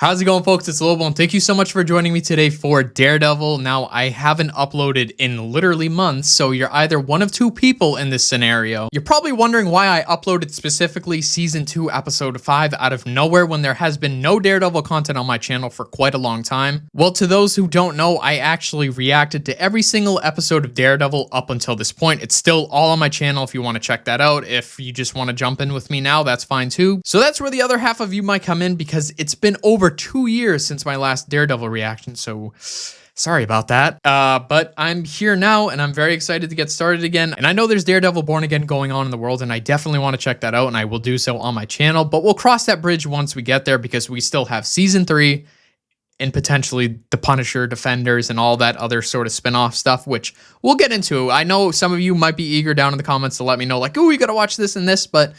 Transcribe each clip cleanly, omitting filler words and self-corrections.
How's it going, folks? It's Lobo, and thank you so much for joining me today for Daredevil. Now, I haven't uploaded in literally months, so you're either one of two people in this scenario. You're probably wondering why I uploaded specifically Season 2, Episode 5 out of nowhere when there has been no Daredevil content on my channel for quite a long time. Well, to those who don't know, I actually reacted to every single episode of Daredevil up until this point. It's still all on my channel if you want to check that out. If you just want to jump in with me now, that's fine too. So that's where the other half of you might come in, because it's been over 2 years since my last Daredevil reaction, so sorry about that. But I'm here now, and I'm very excited to get started again. And I know there's Daredevil Born Again going on in the world, and I definitely want to check that out, and I will do so on my channel. But we'll cross that bridge once we get there, because we still have Season 3 and potentially the Punisher, Defenders, and all that other sort of spin-off stuff, which we'll get into. I know some of you might be eager down in the comments to let me know, like, oh, you gotta watch this and this, but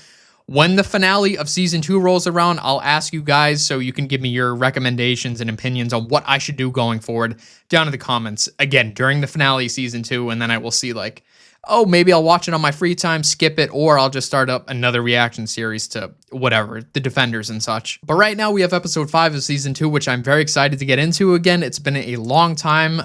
when the finale of Season 2 rolls around, I'll ask you guys so you can give me your recommendations and opinions on what I should do going forward down in the comments. Again, during the finale of Season 2, and then I will see, like, oh, maybe I'll watch it on my free time, skip it, or I'll just start up another reaction series to whatever, the Defenders and such. But right now we have Episode 5 of Season 2, which I'm very excited to get into again. It's been a long time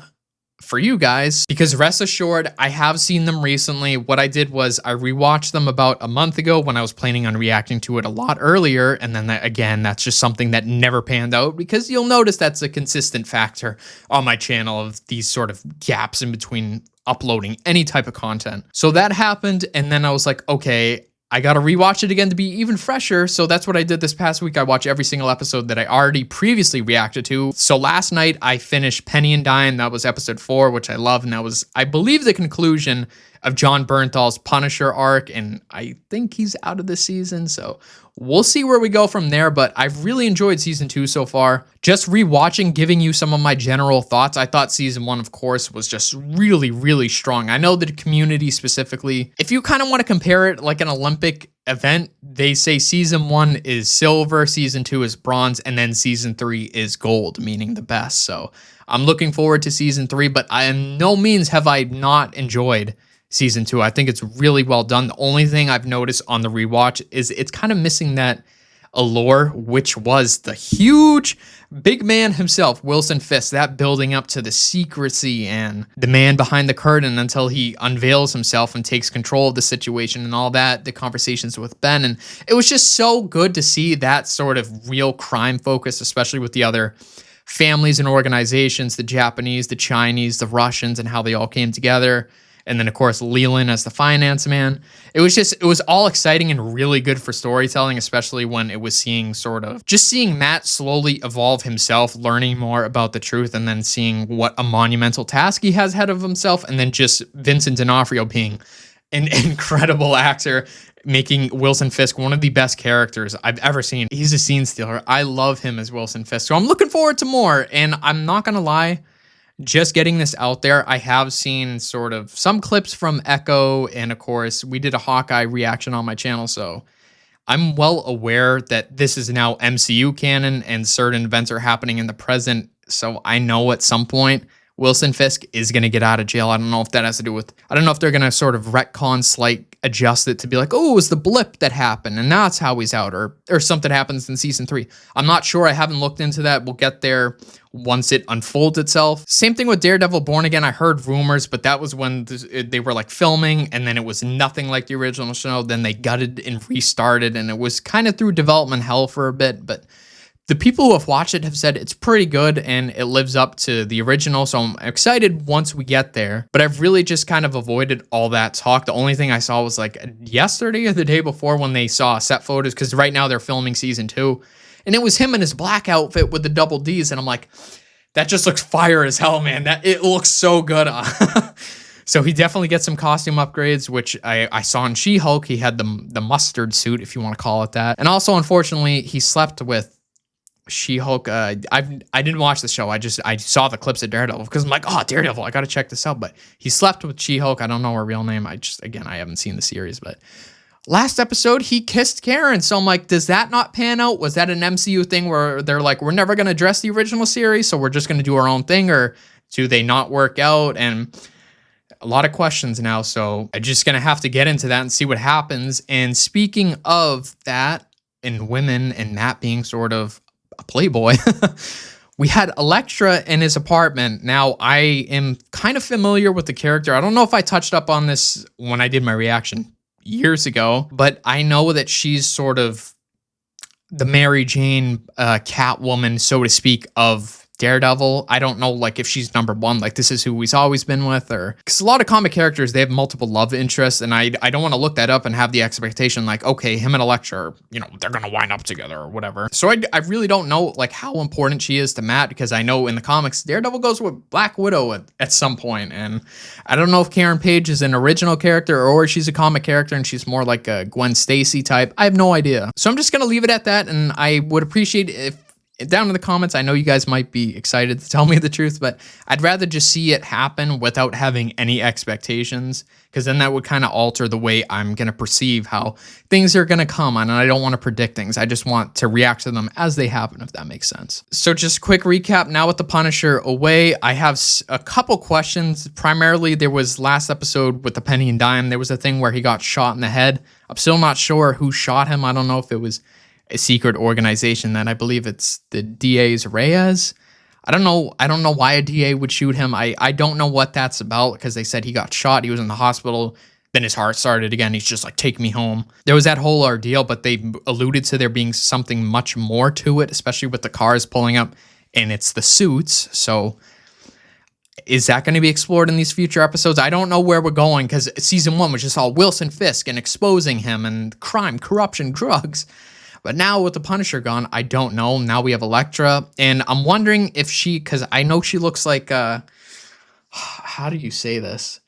for you guys, because rest assured, I have seen them recently. What I did was I rewatched them about a month ago when I was planning on reacting to it a lot earlier, and then again, that's just something that never panned out, because you'll notice that's a consistent factor on my channel of these sort of gaps in between uploading any type of content. So that happened, and then I was like, okay, I gotta rewatch it again to be even fresher. So that's what I did this past week. I watched every single episode that I already previously reacted to. So last night I finished Penny and Dime. That was episode 4, which I love. And that was, I believe, the conclusion of John Bernthal's Punisher arc. And I think he's out of the season. So we'll see where we go from there. But I've really enjoyed Season 2 so far. Just rewatching, giving you some of my general thoughts. I thought Season 1, of course, was just really, really strong. I know the community specifically, if you kind of want to compare it like an Olympic event, they say Season 1 is silver, Season 2 is bronze, and then Season 3 is gold, meaning the best. So I'm looking forward to Season 3, but in no means have I not enjoyed Season 2. I think it's really well done. The only thing I've noticed on the rewatch is it's kind of missing that allure, which was the huge big man himself, Wilson Fisk, that building up to the secrecy and the man behind the curtain until he unveils himself and takes control of the situation and all that, the conversations with Ben. And it was just so good to see that sort of real crime focus, especially with the other families and organizations, the Japanese, the Chinese, the Russians, and how they all came together. And then, of course, Leland as the finance man. It was all exciting and really good for storytelling, especially when it was seeing Matt slowly evolve himself, learning more about the truth, and then seeing what a monumental task he has ahead of himself. And then just Vincent D'Onofrio being an incredible actor, making Wilson Fisk one of the best characters I've ever seen. He's a scene stealer. I love him as Wilson Fisk. So I'm looking forward to more. And I'm not going to lie, just getting this out there, I have seen sort of some clips from Echo, and of course, we did a Hawkeye reaction on my channel, so I'm well aware that this is now MCU canon and certain events are happening in the present, so I know at some point Wilson Fisk is going to get out of jail. I don't know if that has to do with, I don't know if they're going to sort of retcon, adjust it to be like, oh, it was the blip that happened, and that's how he's out, or something happens in Season 3. I'm not sure. I haven't looked into that. We'll get there once it unfolds itself. Same thing with Daredevil Born Again. I heard rumors, but that was when they were like filming, and then it was nothing like the original show. Then they gutted and restarted, and it was kind of through development hell for a bit, but the people who have watched it have said it's pretty good and it lives up to the original, so I'm excited once we get there. But I've really just kind of avoided all that talk. The only thing I saw was like yesterday or the day before when they saw set photos, because right now they're filming Season 2, and it was him in his black outfit with the double Ds, and I'm like, that just looks fire as hell, man. It looks so good. So he definitely gets some costume upgrades, which I saw in She-Hulk. He had the mustard suit, if you want to call it that. And also, unfortunately, he slept with She-Hulk. I didn't watch the show. I saw the clips of Daredevil because I'm like, oh, Daredevil, I got to check this out. But he slept with She-Hulk. I don't know her real name. I haven't seen the series, but last episode he kissed Karen. So I'm like, does that not pan out? Was that an MCU thing where they're like, we're never going to address the original series, so we're just going to do our own thing, or do they not work out? And a lot of questions now. So I'm just going to have to get into that and see what happens. And speaking of that and women and that being sort of a playboy. We had Elektra in his apartment. Now, I am kind of familiar with the character. I don't know if I touched up on this when I did my reaction years ago, but I know that she's sort of the Mary Jane Catwoman, so to speak, of Daredevil. I don't know, like, if she's number one, like this is who he's always been with, or because a lot of comic characters, they have multiple love interests, and I don't want to look that up and have the expectation like, okay, him and Elektra, you know, they're gonna wind up together or whatever. So I really don't know like how important she is to Matt, because I know in the comics Daredevil goes with Black Widow at some point, and I don't know if Karen Page is an original character or she's a comic character and she's more like a Gwen Stacy type. I have no idea. So I'm just gonna leave it at that, and I would appreciate if down in the comments, I know you guys might be excited to tell me the truth, but I'd rather just see it happen without having any expectations, because then that would kind of alter the way I'm going to perceive how things are going to come on, and I don't want to predict things. I just want to react to them as they happen, if that makes sense. So just quick recap, now with the Punisher away, I have a couple questions. Primarily, there was last episode with the Penny and Dime, there was a thing where he got shot in the head. I'm still not sure who shot him. I don't know if it was a secret organization that I believe it's the DA's Reyes. I don't know why a DA would shoot him. I don't know what that's about, because they said he got shot. He was in the hospital. Then his heart started again. He's just like, take me home. There was that whole ordeal, but they alluded to there being something much more to it, especially with the cars pulling up, and it's the suits. So is that going to be explored in these future episodes? I don't know where we're going, because season 1 was just all Wilson Fisk and exposing him and crime, corruption, drugs. But now with the Punisher gone, I don't know. Now we have Elektra, and I'm wondering if because I know she looks like, how do you say this?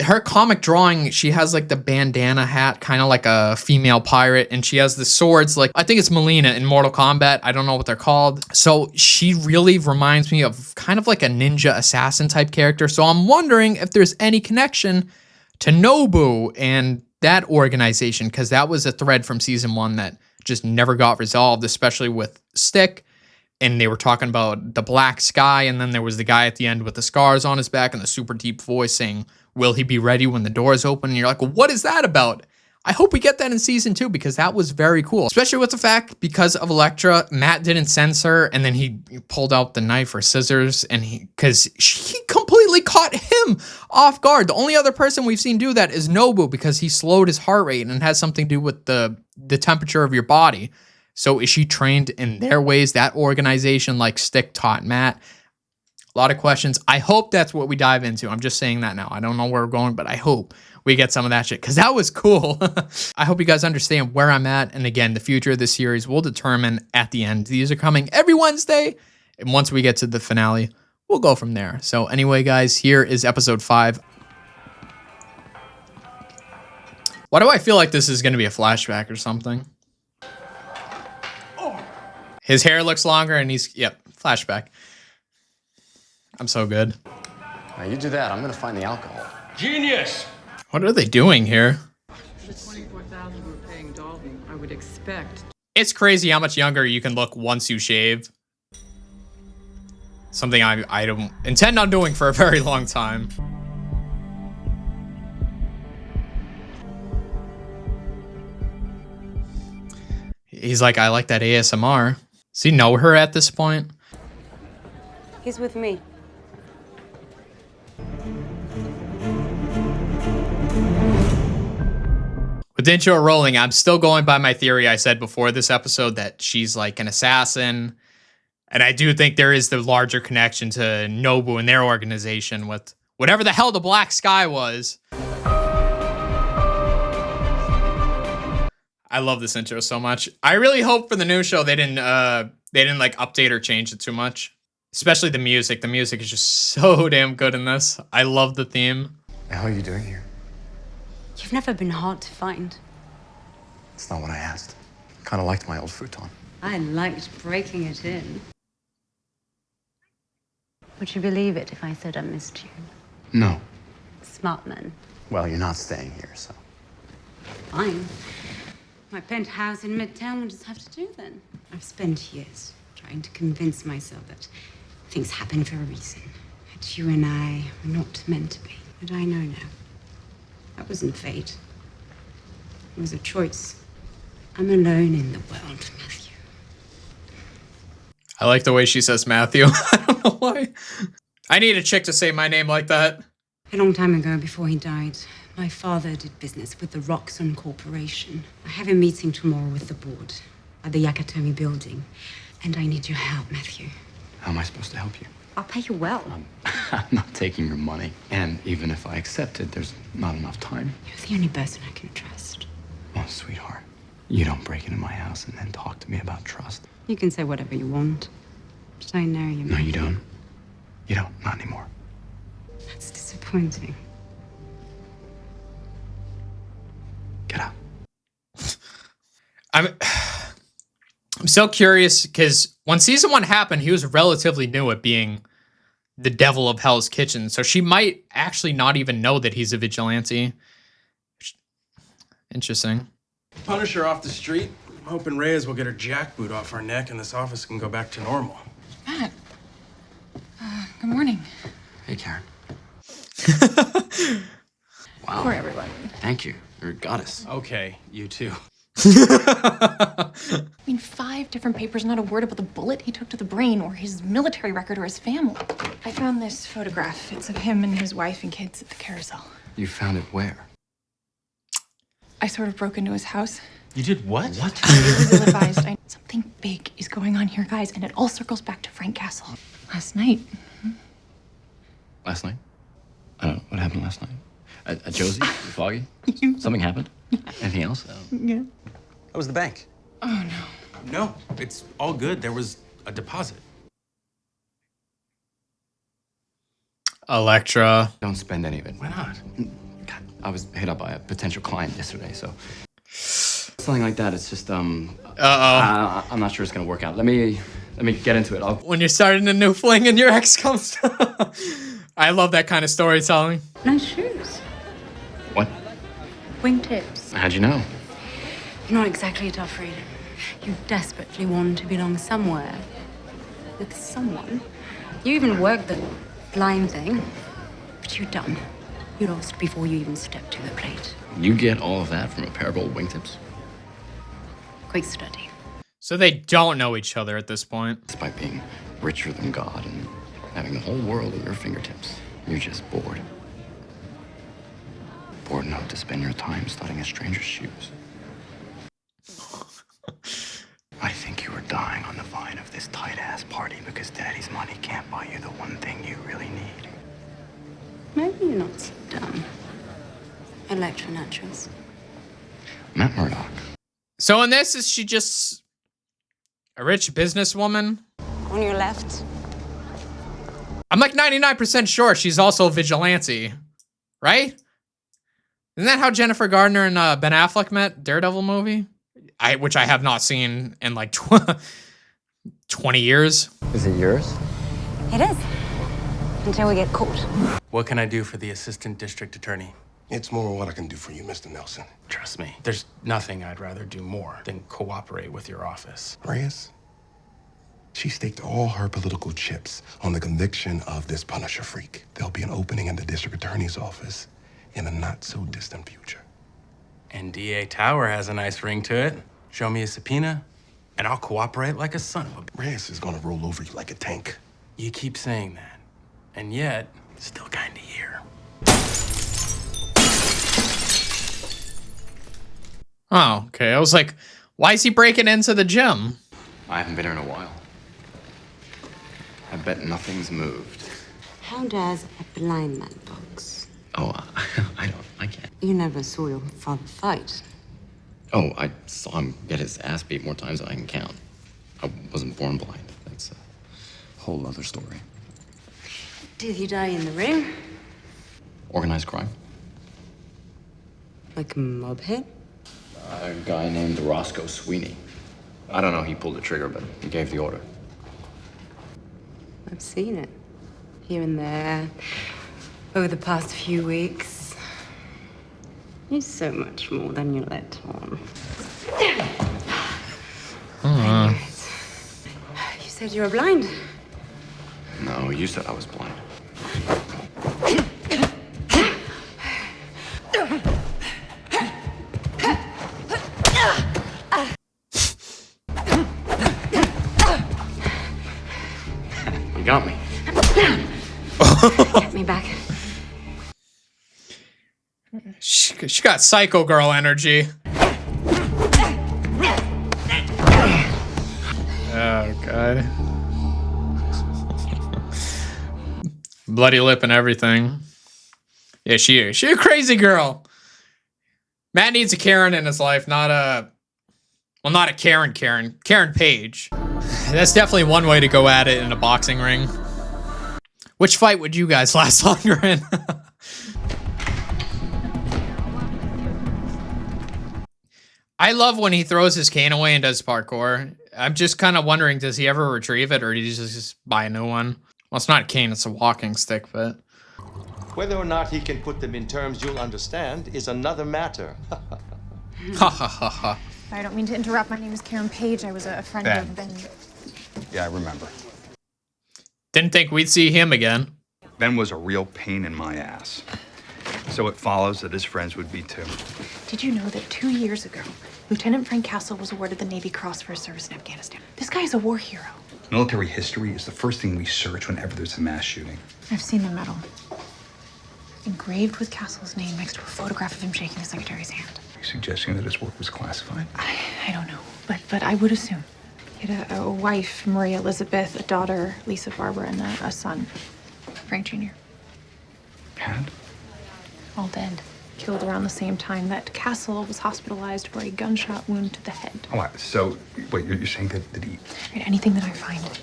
Her comic drawing, she has like the bandana hat, kind of like a female pirate, and she has the swords, like, I think it's Melina in Mortal Kombat. I don't know what they're called. So she really reminds me of kind of like a ninja assassin type character. So I'm wondering if there's any connection to Nobu and that organization, because that was a thread from season 1 that just never got resolved, especially with Stick. And they were talking about the black sky, and then there was the guy at the end with the scars on his back and the super deep voice saying, will he be ready when the doors open? And you're like, well, what is that about? I hope we get that in season 2, because that was very cool. Especially with the fact, because of Elektra, Matt didn't censor, and then he pulled out the knife or scissors, and because he completely caught him off guard. The only other person we've seen do that is Nobu, because he slowed his heart rate, and it has something to do with the temperature of your body. So is she trained in their ways, that organization, like Stick taught Matt? A lot of questions. I hope that's what we dive into. I'm just saying that now. I don't know where we're going, but I hope we get some of that shit, because that was cool. I hope you guys understand where I'm at. And again, the future of this series will determine at the end. These are coming every Wednesday. And once we get to the finale, we'll go from there. So anyway, guys, here is episode 5. Why do I feel like this is going to be a flashback or something? His hair looks longer and yep, flashback. I'm so good. Now you do that, I'm gonna find the alcohol. Genius! What are they doing here? The $24,000 we're paying Dalton, I would expect. It's crazy how much younger you can look once you shave. Something I don't intend on doing for a very long time. He's like, I like that ASMR. Does he know her at this point? He's with me. With the intro rolling, I'm still going by my theory I said before this episode that she's like an assassin. And I do think there is the larger connection to Nobu and their organization with whatever the hell the Black Sky was. I love this intro so much. I really hope for the new show they didn't like update or change it too much. Especially the music. The music is just so damn good in this. I love the theme. The hell are you doing here? You've never been hard to find. That's not what I asked. Kind of liked my old futon. I liked breaking it in. Would you believe it if I said I missed you? No. Smart man. Well, you're not staying here, so. Fine. My penthouse in Midtown will just have to do then. I've spent years trying to convince myself that things happen for a reason. That you and I were not meant to be. But I know now. That wasn't fate. It was a choice. I'm alone in the world, Matthew. I like the way she says Matthew. I don't know why. I need a chick to say my name like that. A long time ago, before he died, my father did business with the Roxxon Corporation. I have a meeting tomorrow with the board at the Yakatomi building, and I need your help, Matthew. How am I supposed to help you? I'll pay you well. I'm not taking your money. And even if I accept it, there's not enough time. You're the only person I can trust. Oh, sweetheart. You don't break into my house and then talk to me about trust. You can say whatever you want, but I know you. No, you don't. You don't. Not anymore. That's disappointing. Get out. I'm so curious because when season 1 happened, he was relatively new at being the devil of Hell's Kitchen. So she might actually not even know that he's a vigilante. Interesting. Punisher off the street. I'm hoping Reyes will get her jackboot off our neck and this office can go back to normal. Matt. Good morning. Hey, Karen. Wow. For everyone. Thank you. You're a goddess. Okay, you too. I mean, 5 different papers, not a word about the bullet he took to the brain, or his military record, or his family. I found this photograph. It's of him and his wife and kids at the carousel. You found it where? I sort of broke into his house. You did what? What? It was ill-advised. Something big is going on here, guys, and it all circles back to Frank Castle. Last night. Last night? I don't know. What happened last night? At Josie? Foggy? Something happened? Anything else? Yeah. That was the bank. Oh, no. No, it's all good. There was a deposit. Elektra. Don't spend any of it. Why not? God, I was hit up by a potential client yesterday, so something like that. It's just I'm not sure it's gonna work out. Let me get into it. When you're starting a new fling and your ex comes. I love that kind of storytelling. Nice shoes. What? Wingtips. How'd you know? You're not exactly a tough reader. You desperately want to belong somewhere with someone. You even worked the blind thing, but you're done. You lost before you even stepped to the plate. You get all of that from a pair of old wingtips? Quick study. So they don't know each other at this point. Despite being richer than God and having the whole world at your fingertips, you're just bored. Bored enough to spend your time studying a stranger's shoes. I think you were dying on the vine of this tight-ass party because Daddy's money can't buy you the one thing you really need. Maybe you're not so dumb. Elektra naturals. Matt Murdock. So in this, is she just a rich businesswoman? On your left. I'm like 99% sure she's also a vigilante, right? Isn't that how Jennifer Gardner and Ben Affleck met? Daredevil movie? Which I have not seen in like 20 years. Is it yours? It is. Until we get caught. What can I do for the assistant district attorney? It's more what I can do for you, Mr. Nelson. Trust me, there's nothing I'd rather do more than cooperate with your office. Reyes, she staked all her political chips on the conviction of this Punisher freak. There'll be an opening in the district attorney's office in a not-so-distant future. And DA Tower has a nice ring to it. Show me a subpoena, and I'll cooperate like a son of a... Reyes is gonna roll over you like a tank. You keep saying that, and yet, still kinda here. Oh, okay. I was like, why is he breaking into the gym? I haven't been here in a while. I bet nothing's moved. How does a blind man box? Oh, I can't. You never saw your father fight. Oh, I saw him get his ass beat more times than I can count. I wasn't born blind. That's a whole other story. Did he die in the ring? Organized crime. Like a mob hit? A guy named Roscoe Sweeney. I don't know, he pulled the trigger, but he gave the order. I've seen it. Here and there. Over the past few weeks. You're so much more than you let on. I knew it. You said you were blind. No, you said I was blind. You got me. Get me back. She got psycho girl energy. Oh, God. Bloody lip and everything. Yeah, she a crazy girl. Matt needs a Karen in his life, not a... Well, not a Karen Page. That's definitely one way to go at it in a boxing ring. Which fight would you guys last longer in? I love when he throws his cane away and does parkour. I'm just kind of wondering, does he ever retrieve it, or did he just buy a new one? Well, it's not a cane, it's a walking stick, but... Whether or not he can put them in terms you'll understand is another matter. Ha ha ha ha. I don't mean to interrupt. My name is Karen Page. I was a friend of Ben. Yeah, I remember. Didn't think we'd see him again. Ben was a real pain in my ass. So it follows that his friends would be too. Did you know that 2 years ago, Lieutenant Frank Castle was awarded the Navy Cross for his service in Afghanistan? This guy is a war hero. Military history is the first thing we search whenever there's a mass shooting. I've seen the medal. Engraved with Castle's name next to a photograph of him shaking the secretary's hand. Are you suggesting that his work was classified? I don't know, but I would assume. He had a wife, Maria Elizabeth, a daughter, Lisa Barbara, and a son, Frank Jr. Had? All dead. Killed around the same time that Castle was hospitalized for a gunshot wound to the head. Oh, wow. So, wait, you're saying that he... Right, anything that I find.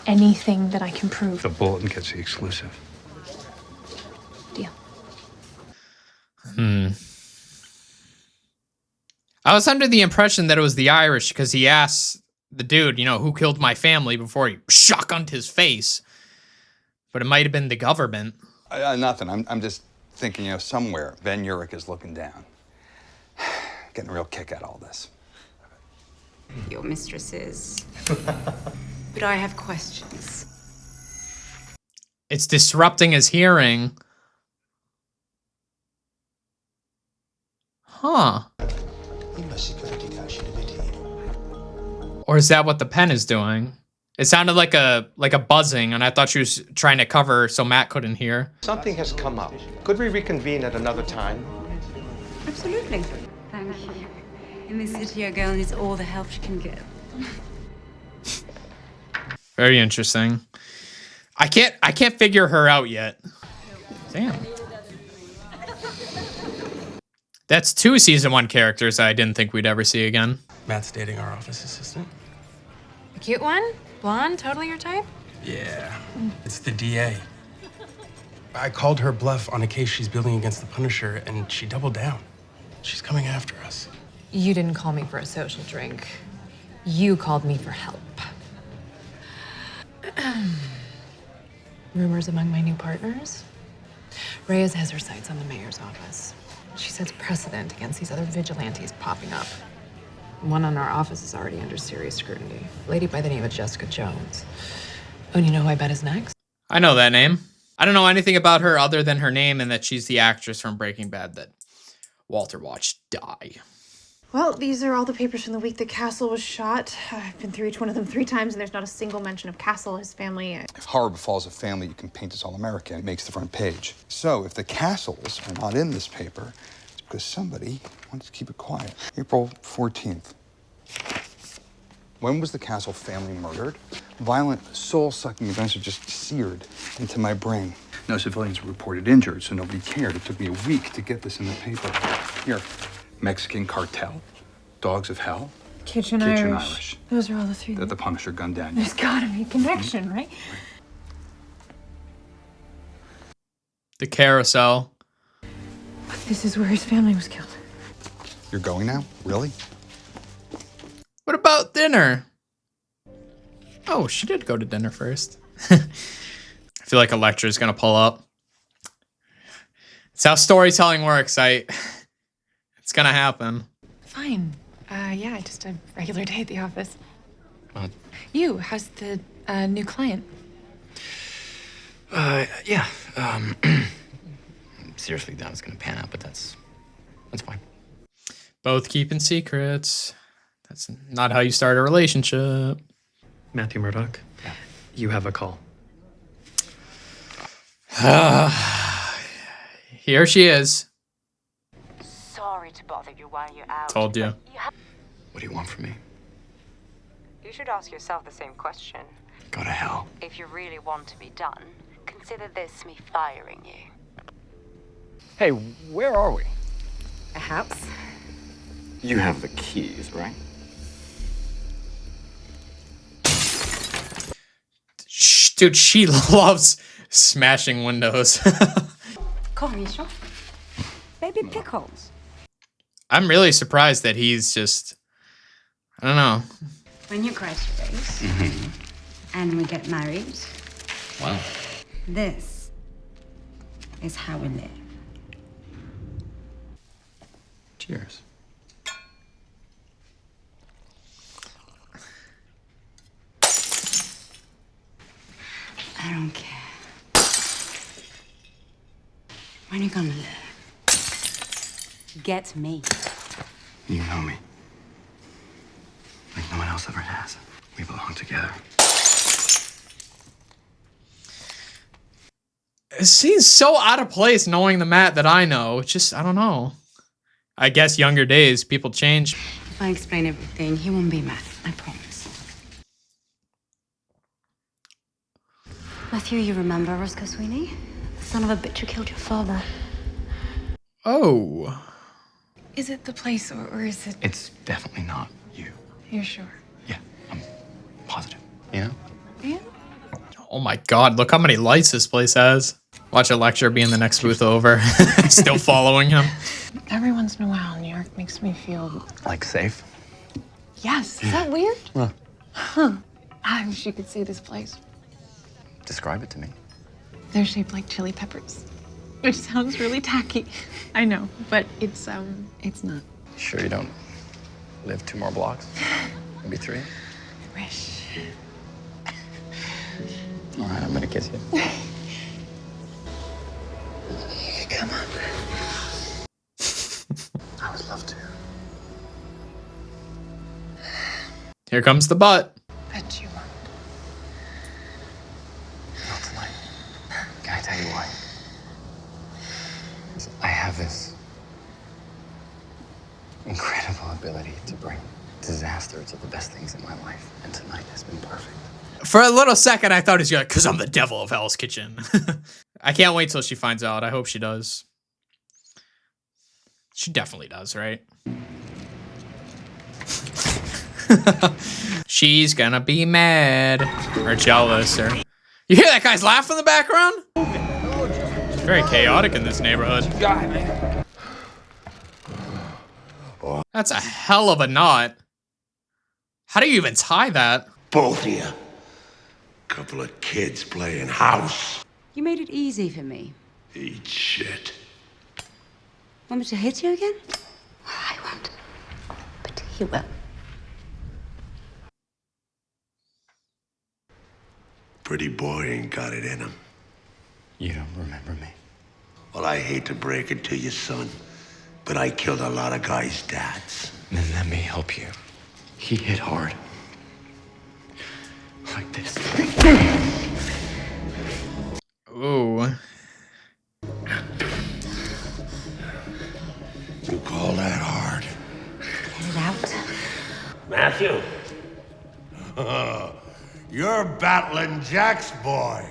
Anything that I can prove. The bulletin gets the exclusive. Deal. I was under the impression that it was the Irish because he asked the dude, you know, who killed my family before he shotgunned his face. But it might have been the government. Nothing. I'm just thinking, you know, somewhere Ben Urich is looking down. Getting a real kick out of all this. Your mistress is. But I have questions. It's disrupting his hearing. Huh. Or is that what the pen is doing? It sounded like a buzzing, and I thought she was trying to cover so Matt couldn't hear. Something has come up. Could we reconvene at another time? Absolutely. Thank you. In this city, a girl needs all the help she can get. Very interesting. I can't figure her out yet. Damn. That's 2 season 1 characters I didn't think we'd ever see again. Matt's dating our office assistant. The cute one? Blonde? Totally your type? Yeah, it's the DA. I called her bluff on a case she's building against the Punisher, and she doubled down. She's coming after us. You didn't call me for a social drink. You called me for help. Rumors among my new partners? Reyes has her sights on the mayor's office. She sets precedent against these other vigilantes popping up. One on our office is already under serious scrutiny. A lady by the name of Jessica Jones. Oh, and you know who I bet is next? I know that name. I don't know anything about her other than her name and that she's the actress from Breaking Bad that Walter watched die. Well, these are all the papers from the week that Castle was shot. I've been through each one of them 3 times, and there's not a single mention of Castle, his family. If horror befalls a family, you can paint us all American. It makes the front page. So if the Castles are not in this paper, it's because somebody wants to keep it quiet. April 14th. When was the Castle family murdered? Violent, soul-sucking events are just seared into my brain. No civilians were reported injured, so nobody cared. It took me a week to get this in the paper. Here, Mexican cartel, Dogs of Hell, Kitchen Irish. Those are all the 3. that the Punisher gunned down. There's gotta be a connection, right? The carousel. But this is where his family was killed. You're going now? Really? What about dinner? Oh, she did go to dinner first. I feel like Elektra is gonna pull up. It's how storytelling works. It's gonna happen. Fine. Yeah, just a regular day at the office. What? You, how's the new client? Yeah. Seriously, that was gonna pan out, but that's fine. Both keeping secrets. That's not how you start a relationship. Matthew Murdoch, you have a call. Here she is. Sorry to bother you while you're out. Told you. What do you want from me? You should ask yourself the same question. Go to hell. If you really want to be done, consider this me firing you. Hey, where are we? A house? You have the keys, right? Dude, she loves smashing windows. Cornichon. Baby pickles. I'm really surprised that he's just, I don't know. When you graduate and we get married, Wow. this is how we live. Cheers. I don't care. When you gonna live? Get me. You know me. Like no one else ever has. We belong together. It seems so out of place knowing the Matt that I know. It's just, I don't know. I guess younger days, people change. If I explain everything, he won't be mad. I promise. Matthew, you remember Roscoe Sweeney? The son of a bitch who killed your father. Oh. Is it the place or is it... It's definitely not you. You're sure? Yeah, I'm positive. You know? Yeah. Oh my god, look how many lights this place has. Watch Elektra be in the next booth over. Still following him. Every once in a while, New York makes me feel... Like safe? Yes. Is that weird? Huh. Huh. I wish you could see this place. Describe it to me. They're shaped like chili peppers. Which sounds really tacky. I know, but it's not. You sure you don't live 2 more blocks? Maybe 3? I wish. All right, I'm gonna kiss you. Come on. I would love to. Here comes the butt. Bet you won't. Not tonight. Can I tell you why? I have this incredible ability to bring disaster to the best things in my life, and tonight has been perfect. For a little second, I thought he's like, because I'm the devil of Hell's Kitchen. I can't wait till she finds out. I hope she does. She definitely does, right? She's gonna be mad or jealous or... You hear that guy's laugh in the background? It's very chaotic in this neighborhood. That's a hell of a knot. How do you even tie that? Both of you. Couple of kids playing house. You made it easy for me. Eat shit. Want me to hit you again? I won't. But he will. Pretty boy ain't got it in him. You don't remember me? Well, I hate to break it to you, son, but I killed a lot of guys' dads. Then let me help you. He hit hard. Like this. Ooh. You call that hard? Get it out. Matthew. You're battling Jack's boy.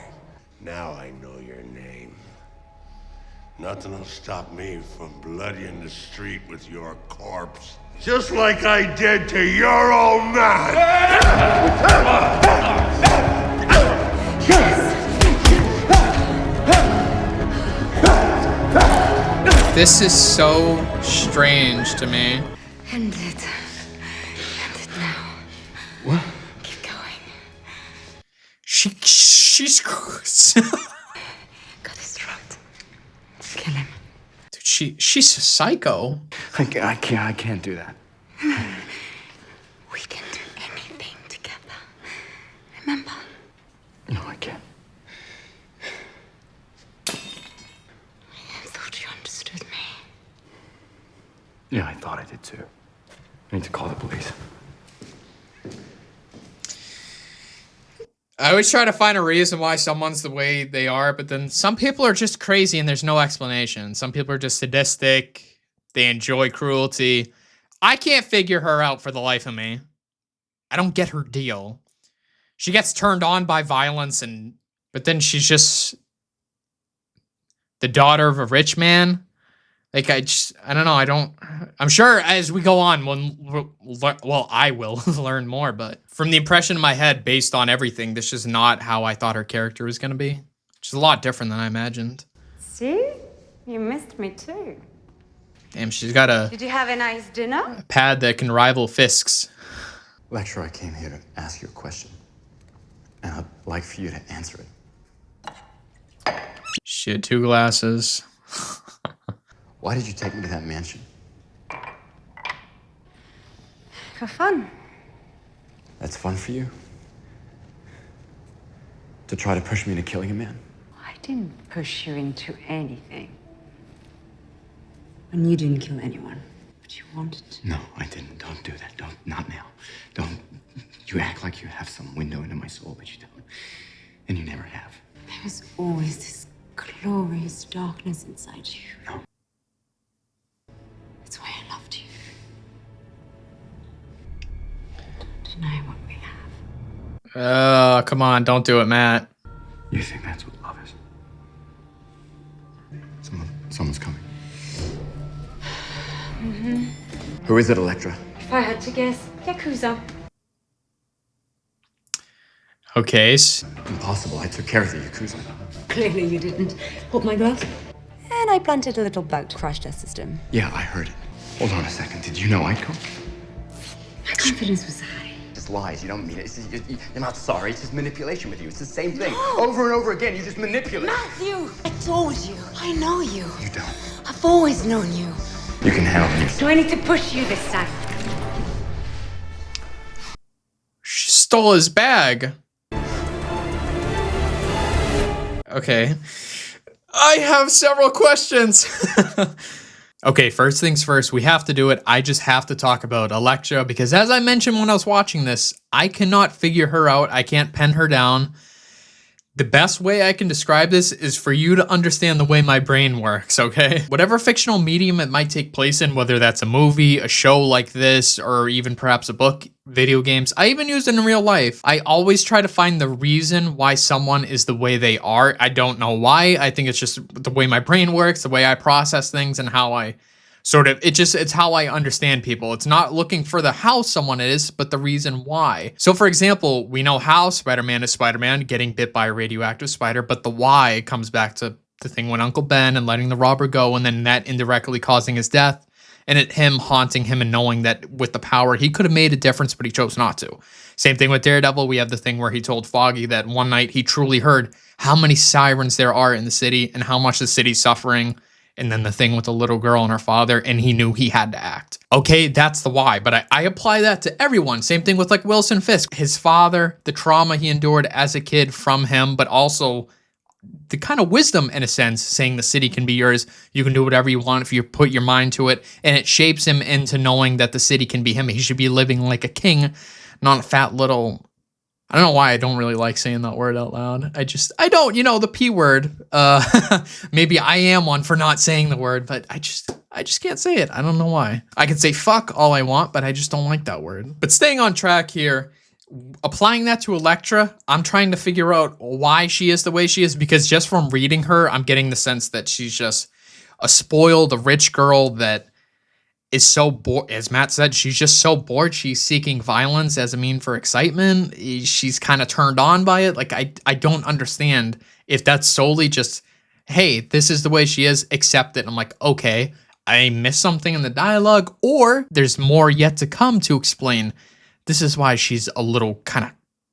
Now I know your name. Nothing will stop me from bloodying the street with your corpse. Just like I did to your old man. This is so strange to me. End it. End it now. What? Keep going. She's Cut his throat. Kill him. Dude, she's a psycho. I can't do that. We can do anything together. Remember? No, I can't. I thought you understood me. Yeah, I thought I did too. I need to call the police. I always try to find a reason why someone's the way they are, but then some people are just crazy and there's no explanation. Some people are just sadistic. They enjoy cruelty. I can't figure her out for the life of me. I don't get her deal. She gets turned on by violence, but then she's just the daughter of a rich man. Like, I don't know. I'm sure as we go on, I will learn more, but from the impression in my head, based on everything, this is not how I thought her character was going to be. Which is a lot different than I imagined. See? You missed me too. Damn, she's got Did you have a nice dinner? pad that can rival Fisk's. Elektra, I came here to ask you a question. And I'd like for you to answer it. She had 2 glasses. Why did you take me to that mansion? For fun. That's fun for you? To try to push me into killing a man? I didn't push you into anything. And you didn't kill anyone, but you wanted to. No, I didn't. Don't do that. Not now. Don't. You act like you have some window into my soul, but you don't. And you never have. There was always this glorious darkness inside you. No. That's why I loved you. Don't deny what we have. Come on, don't do it, Matt. You think that's what love is? Someone's coming. Mm-hmm. Who is it, Elektra? If I had to guess, Yakuza. Okay. Impossible. I took care of the Yakuza. Clearly you didn't. Hold my glove. And I planted a little bug to crush their system. Yeah, I heard it. Hold on a second. Did you know I'd come? My confidence was high. Just lies. You don't mean it. You're not sorry. It's just manipulation with you. It's the same thing. No. Over and over again, you just manipulate. Matthew! I told you. I know you. You don't. I've always known you. You can handle yourself. Do I need to push you this time? She stole his bag. Okay. I have several questions. Okay, first things first, we have to do it. I just have to talk about Elektra because as I mentioned when I was watching this, I cannot figure her out. I can't pin her down. The best way I can describe this is for you to understand the way my brain works, okay? Whatever fictional medium it might take place in, whether that's a movie, a show like this, or even perhaps a book, video games, I even use it in real life. I always try to find the reason why someone is the way they are. I don't know why. I think it's just the way my brain works, the way I process things, and how I it's how I understand people. It's not looking for the how someone is, but the reason why. So for example, we know how Spider-Man is Spider-Man, getting bit by a radioactive spider, but the why comes back to the thing with Uncle Ben and letting the robber go, and then that indirectly causing his death, and him haunting him and knowing that with the power, he could have made a difference, but he chose not to. Same thing with Daredevil. We have the thing where he told Foggy that one night he truly heard how many sirens there are in the city and how much the city's suffering. And then the thing with the little girl and her father, and he knew he had to act. Okay, that's the why, but I apply that to everyone. Same thing with like Wilson Fisk. His father, the trauma he endured as a kid from him, but also the kind of wisdom, in a sense, saying the city can be yours. You can do whatever you want if you put your mind to it. And it shapes him into knowing that the city can be him. He should be living like a king, not a fat little... I don't know why I don't really like saying that word out loud. I don't, the P word. Maybe I am one for not saying the word, but I just can't say it. I don't know why. I can say fuck all I want, but I just don't like that word. But staying on track here, applying that to Elektra, I'm trying to figure out why she is the way she is, because just from reading her, I'm getting the sense that she's just a spoiled, a rich girl that is so bored. As Matt said, she's just so bored. She's seeking violence as a mean for excitement. She's kind of turned on by it. Like, I don't understand if that's solely just, hey, this is the way she is, accept it. I'm like, okay, I missed something in the dialogue, or there's more yet to come to explain this is why she's a little kind of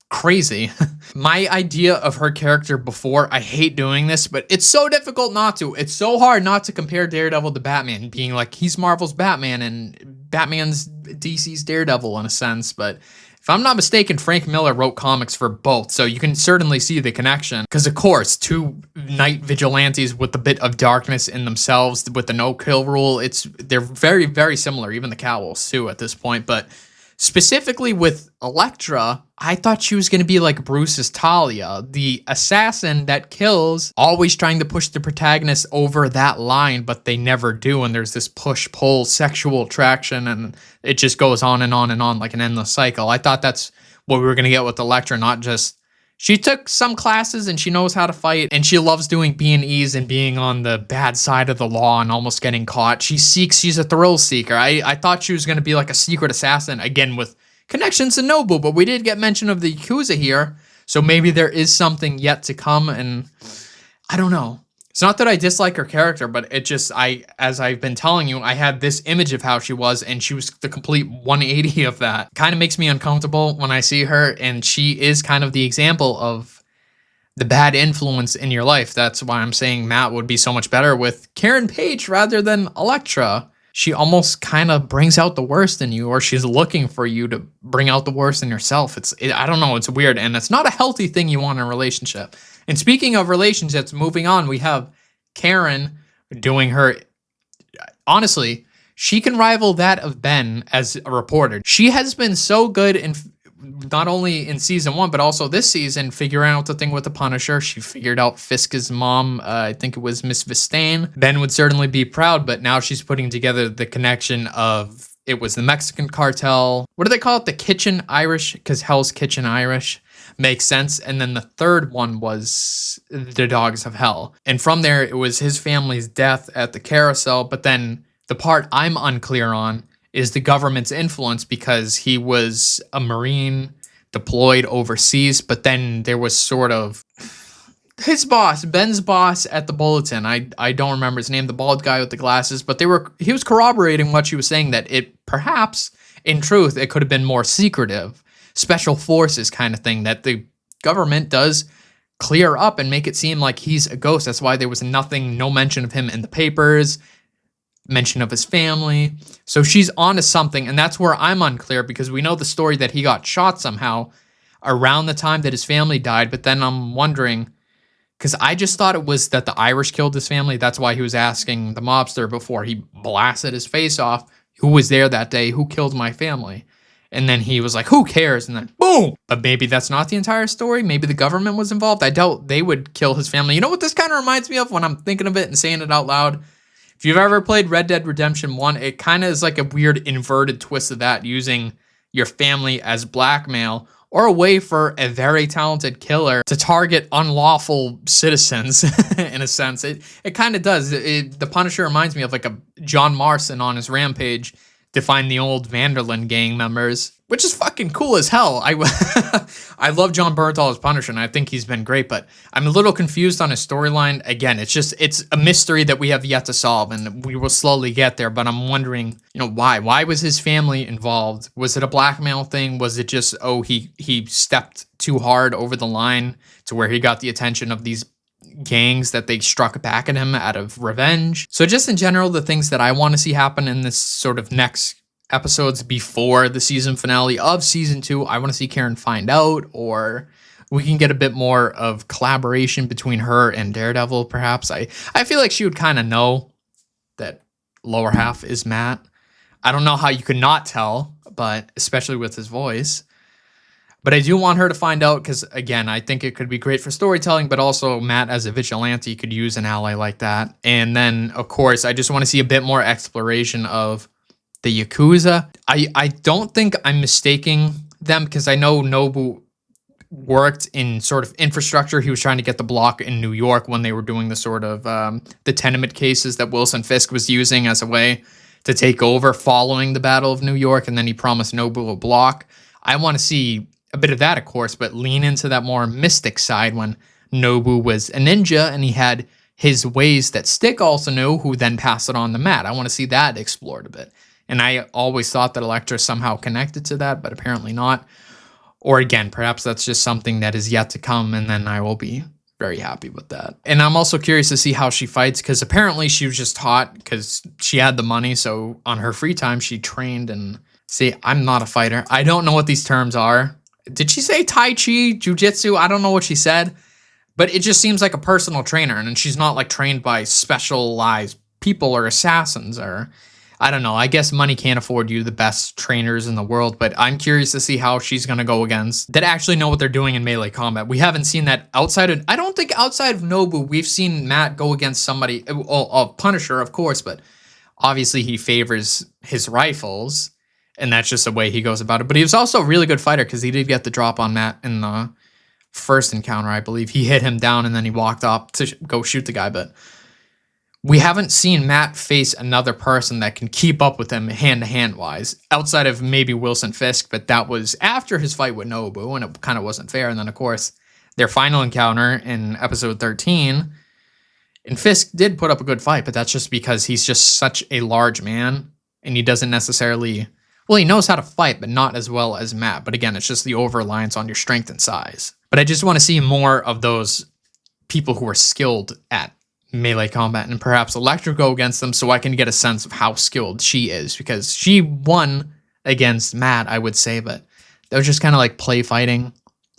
crazy. My idea of her character before, I hate doing this, but it's so difficult not to. It's so hard not to compare Daredevil to Batman, being like, he's Marvel's Batman and Batman's DC's Daredevil in a sense. But if I'm not mistaken, Frank Miller wrote comics for both, so you can certainly see the connection. Because of course, two night vigilantes with a bit of darkness in themselves, with the no-kill rule, they're very, very similar, even the cowls too at this point. But Specifically with Elektra, I thought she was going to be like Bruce's Talia, the assassin that kills, always trying to push the protagonist over that line, but they never do. And there's this push-pull sexual attraction, and it just goes on and on and on like an endless cycle. I thought that's what we were going to get with Elektra, not just... She took some classes and she knows how to fight, and she loves doing B&Es and being on the bad side of the law and almost getting caught. She's a thrill seeker. I thought she was going to be like a secret assassin, again with connections to Nobu, but we did get mention of the Yakuza here, so maybe there is something yet to come, and I don't know. It's not that I dislike her character, but it just, as I've been telling you, I had this image of how she was, and she was the complete 180 of that. Kind of makes me uncomfortable when I see her, and she is kind of the example of the bad influence in your life. That's why I'm saying Matt would be so much better with Karen Page rather than Elektra. She almost kind of brings out the worst in you, or she's looking for you to bring out the worst in yourself. I don't know, it's weird, and it's not a healthy thing you want in a relationship. And speaking of relationships, moving on, we have Karen doing her... Honestly, she can rival that of Ben as a reporter. She has been so good in not only in season 1, but also this season, figuring out the thing with the Punisher. She figured out Fisk's mom, I think it was Miss Vistain. Ben would certainly be proud, but now she's putting together the connection of it was the Mexican cartel. What do they call it? The Kitchen Irish, because Hell's Kitchen Irish. Makes sense. And then the third one was the Dogs of Hell. And from there, it was his family's death at the carousel. But then the part I'm unclear on is the government's influence, because he was a Marine deployed overseas. But then there was sort of his boss, Ben's boss at the Bulletin. I don't remember his name, the bald guy with the glasses. But he was corroborating what she was saying, that it perhaps, in truth, it could have been more secretive. Special forces kind of thing that the government does clear up and make it seem like he's a ghost. That's why there was no mention of him in the papers, mention of his family. So she's on to something, and that's where I'm unclear, because we know the story that he got shot somehow around the time that his family died, but then I'm wondering, because I just thought it was that the Irish killed his family. That's why he was asking the mobster before he blasted his face off, who was there that day, who killed my family. And then he was like, who cares? And then boom. But maybe that's not the entire story. Maybe the government was involved. I doubt they would kill his family. You know what this kind of reminds me of when I'm thinking of it and saying it out loud? If you've ever played Red Dead Redemption 1, it kind of is like a weird inverted twist of that, using your family as blackmail or a way for a very talented killer to target unlawful citizens, in a sense. It kind of does. The Punisher reminds me of like a John Marston on his rampage to find the old Vanderlyn gang members, which is fucking cool as hell. I love John Bernthal as Punisher, and I think he's been great, but I'm a little confused on his storyline. Again, it's a mystery that we have yet to solve, and we will slowly get there, but I'm wondering, why? Why was his family involved? Was it a blackmail thing? Was it just, he stepped too hard over the line to where he got the attention of these gangs that they struck back at him out of revenge? So just in general, the things that I want to see happen in this sort of next episodes before the season finale of season 2, I want to see Karen find out, or we can get a bit more of collaboration between her and Daredevil, perhaps. I feel like she would kind of know that lower half is Matt. I don't know how you could not tell, but especially with his voice. But I do want her to find out, because, again, I think it could be great for storytelling, but also Matt as a vigilante could use an ally like that. And then, of course, I just want to see a bit more exploration of the Yakuza. I don't think I'm mistaking them, because I know Nobu worked in sort of infrastructure. He was trying to get the block in New York when they were doing the sort of the tenement cases that Wilson Fisk was using as a way to take over following the Battle of New York, and then he promised Nobu a block. I want to see a bit of that, of course, but lean into that more mystic side when Nobu was a ninja and he had his ways that Stick also knew, who then passed it on to Matt. I want to see that explored a bit. And I always thought that Elektra somehow connected to that, but apparently not. Or again, perhaps that's just something that is yet to come, and then I will be very happy with that. And I'm also curious to see how she fights, because apparently she was just taught, because she had the money, so on her free time she trained. And see, I'm not a fighter. I don't know what these terms are. Did she say Tai Chi, Jiu-Jitsu? I don't know what she said, but it just seems like a personal trainer, and she's not like trained by specialized people or assassins, or I don't know. I guess money can't afford you the best trainers in the world, but I'm curious to see how she's going to go against that actually know what they're doing in melee combat. We haven't seen that outside of, I don't think outside of Nobu, we've seen Matt go against somebody, Punisher, of course, but obviously he favors his rifles, and that's just the way he goes about it. But he was also a really good fighter because he did get the drop on Matt in the first encounter, I believe. He hit him down and then he walked up to go shoot the guy, but we haven't seen Matt face another person that can keep up with him hand-to-hand wise, outside of maybe Wilson Fisk, but that was after his fight with Nobu, and it kind of wasn't fair. And then, of course, their final encounter in episode 13, and Fisk did put up a good fight, but that's just because he's just such a large man, and he doesn't necessarily... Well, he knows how to fight, but not as well as Matt. But again, it's just the over-reliance on your strength and size. But I just want to see more of those people who are skilled at melee combat, and perhaps Elektra go against them so I can get a sense of how skilled she is, because she won against Matt, I would say, but that was just kind of like play fighting,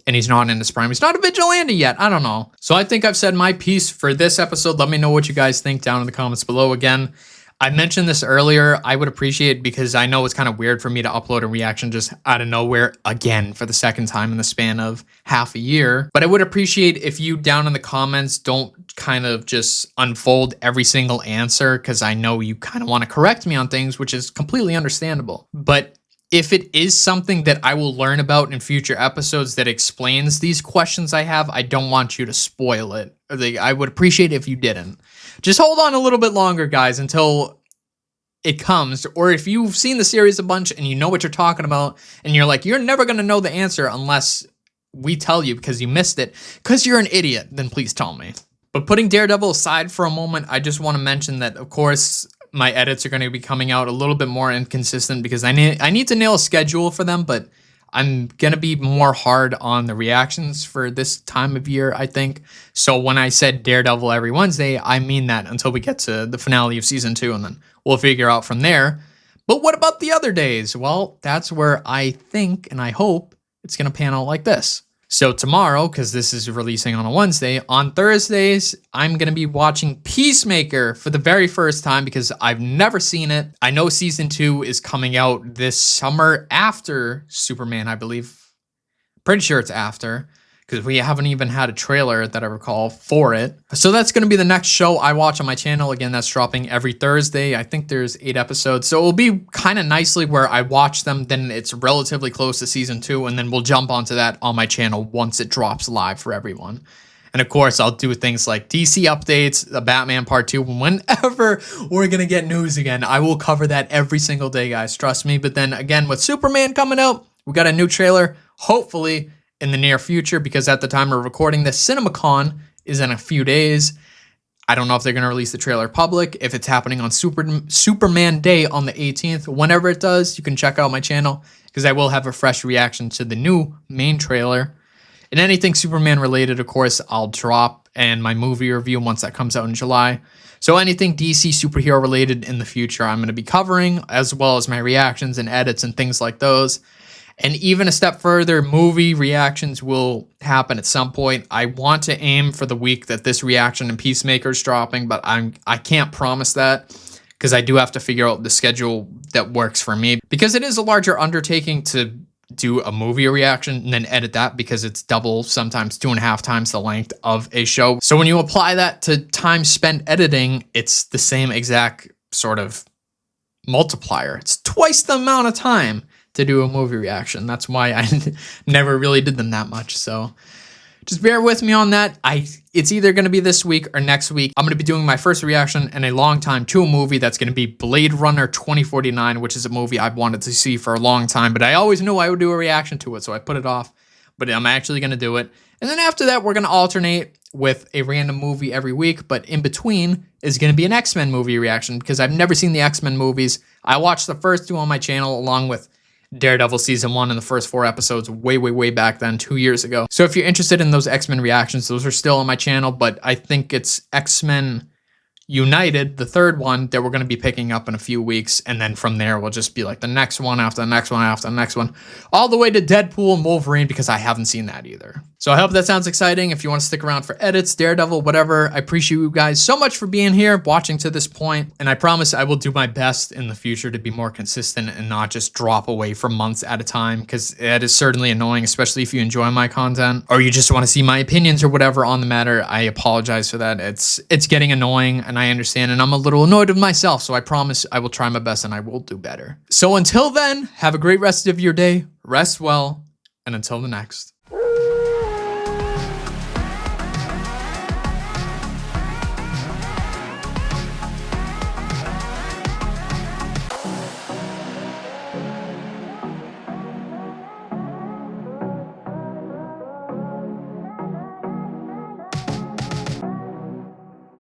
and he's not in his prime. He's not a vigilante yet. I don't know. So I think I've said my piece for this episode. Let me know what you guys think down in the comments below. Again, I mentioned this earlier. I would appreciate, because I know it's kind of weird for me to upload a reaction just out of nowhere again for the second time in the span of half a year. But I would appreciate if you down in the comments don't kind of just unfold every single answer, because I know you kind of want to correct me on things, which is completely understandable. But if it is something that I will learn about in future episodes that explains these questions I have, I don't want you to spoil it. I would appreciate if you didn't. Just hold on a little bit longer, guys, until it comes. Or if you've seen the series a bunch and you know what you're talking about, and you're like, you're never going to know the answer unless we tell you because you missed it, because you're an idiot, then please tell me. But putting Daredevil aside for a moment, I just want to mention that, of course, my edits are going to be coming out a little bit more inconsistent because I need to nail a schedule for them, but I'm going to be more hard on the reactions for this time of year, I think. So when I said Daredevil every Wednesday, I mean that until we get to the finale of season 2, and then we'll figure out from there. But what about the other days? Well, that's where I think and I hope it's going to pan out like this. So tomorrow, because this is releasing on a Wednesday, on Thursdays, I'm going to be watching Peacemaker for the very first time because I've never seen it. I know season 2 is coming out this summer after Superman, I believe. Pretty sure it's after, because we haven't even had a trailer that I recall for it. So that's going to be the next show I watch on my channel. Again, that's dropping every Thursday. I think there's 8 episodes. So it'll be kind of nicely where I watch them, then it's relatively close to season 2, and then we'll jump onto that on my channel once it drops live for everyone. And of course, I'll do things like DC updates, the Batman Part 2, whenever we're going to get news again. I will cover that every single day, guys. Trust me. But then again, with Superman coming out, we got a new trailer, hopefully in the near future, because at the time we're recording this, CinemaCon is in a few days. I don't know if they're going to release the trailer public, if it's happening on Superman Day on the 18th. Whenever it does, you can check out my channel, because I will have a fresh reaction to the new main trailer. And anything Superman related, of course, I'll drop, and my movie review once that comes out in July. So anything DC superhero related in the future, I'm going to be covering, as well as my reactions and edits and things like those. And even a step further, movie reactions will happen at some point. I want to aim for the week that this reaction and Peacemaker is dropping, but I can't promise that, because I do have to figure out the schedule that works for me, because it is a larger undertaking to do a movie reaction and then edit that, because it's double, sometimes 2.5 times the length of a show. So when you apply that to time spent editing, it's the same exact sort of multiplier. It's twice the amount of time to do a movie reaction. That's why I never really did them that much. So just bear with me on that. It's either going to be this week or next week. I'm going to be doing my first reaction in a long time to a movie that's going to be Blade Runner 2049, which is a movie I've wanted to see for a long time, but I always knew I would do a reaction to it, so I put it off. But I'm actually going to do it. And then after that, we're going to alternate with a random movie every week, but in between is going to be an X-Men movie reaction, because I've never seen the X-Men movies. I watched the first 2 on my channel along with Daredevil season 1 and the first 4 episodes way back then, 2 years ago. So if you're interested in those X-Men reactions, those are still on my channel, but I think it's X-Men United, the third one that we're going to be picking up in a few weeks. And then from there, we'll just be like the next one after the next one after the next one, all the way to Deadpool and Wolverine, because I haven't seen that either. So I hope that sounds exciting. If you want to stick around for edits, Daredevil, whatever, I appreciate you guys so much for being here, watching to this point. And I promise I will do my best in the future to be more consistent and not just drop away for months at a time, because that is certainly annoying, especially if you enjoy my content or you just want to see my opinions or whatever on the matter. I apologize for that. It's getting annoying, and I understand, and I'm a little annoyed with myself. So I promise I will try my best and I will do better. So until then, have a great rest of your day, rest well, and until the next.